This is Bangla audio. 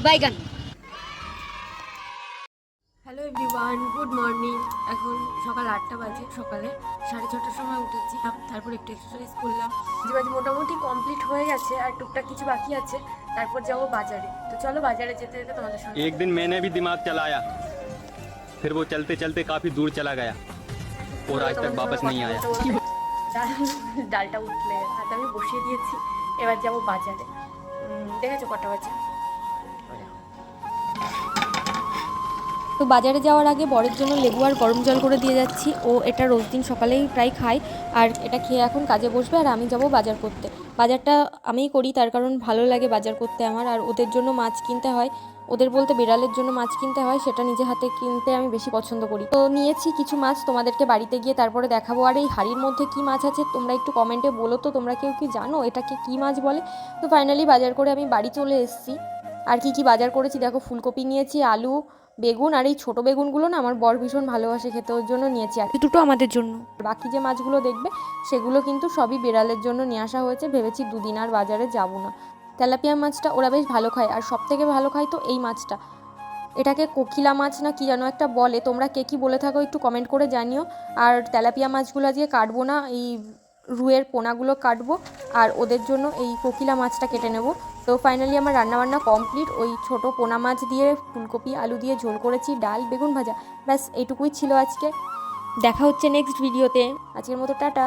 বাইগান। Hello everyone, good morning. এখন সকাল 8টা বাজে। সকালে 6:30টার সময় উঠেছি, তারপর একটু এক্সারসাইজ করলাম। কাজ মোটামুটি কমপ্লিট হয়ে গেছে, আর টুকটাক কিছু বাকি আছে। তারপর যাবো বাজারে। তো চলো বাজারে যেতে যেতে তোমাদের সঙ্গে। एक दिन मैंने भी दिमाग चलाया, फिर वो चलते चलते काफी दूर चला गया और आज तक वापस नहीं आया। ডালটা উঠলে আর আমি বসিয়ে দিয়েছি। এবার যাবো বাজারে। দেখেছো কটা বাজে? তো বাজারে যাওয়ার আগে বরের জন্য লেবু আর গরম জল করে দিয়ে যাচ্ছি। ও এটা রোজ দিন সকালেই প্রায় খায়, আর এটা খেয়ে এখন কাজে বসবে, আর আমি যাব বাজার করতে। বাজারটা আমিই করি, তার কারণ ভালো লাগে বাজার করতে আমার। আর ওদের জন্য মাছ কিনতে হয়, ওদের বলতে বিড়ালের জন্য মাছ কিনতে হয়, সেটা নিজে হাতে কিনতে আমি বেশি পছন্দ করি। তো নিয়েছি কিছু মাছ, তোমাদেরকে বাড়িতে গিয়ে তারপরে দেখাবো। আর এই হাঁড়ির মধ্যে কি মাছ আছে তোমরা একটু কমেন্টে বলো তো, তোমরা কেউ কি জানো এটাকে কি মাছ বলে? তো ফাইনালি বাজার করে আমি বাড়ি চলে এসেছি। আর কি বাজার করেছি দেখো, ফুলকপি নিয়েছি, আলু, বেগুন, আর এই ছোটো বেগুনগুলো না আমার বর ভীষণ ভালোবাসে খেতে, ওর জন্য নিয়েছি। আর দুটো আমাদের জন্য। বাকি যে মাছগুলো দেখবে সেগুলো কিন্তু সবই বিড়ালের জন্য নিয়ে আসা হয়েছে। ভেবেছি দুদিন আর বাজারে যাব না। তেলাপিয়া মাছটা ওরা বেশ ভালো খায়, আর সব থেকে ভালো খায় তো এই মাছটা। এটাকে কোকিলা মাছ না কি যেন একটা বলে, তোমরা কে কী বলে থাকো একটু কমেন্ট করে জানিও। আর তেলাপিয়া মাছগুলো দিয়ে কাটবো না, এই রুইয়ের পোনাগুলো কাটবো, আর ওদের জন্য এই কোকিলা মাছটা কেটে নেব। তো ফাইনালি আমার রান্নাবান্না কমপ্লিট। ওই ছোটো পোনা মাছ দিয়ে ফুলকপি আলু দিয়ে ঝোল করেছি, ডাল, বেগুন ভাজা, ব্যাস এইটুকুই ছিল আজকে। দেখা হচ্ছে নেক্সট ভিডিওতে। আজকের মতো টাটা।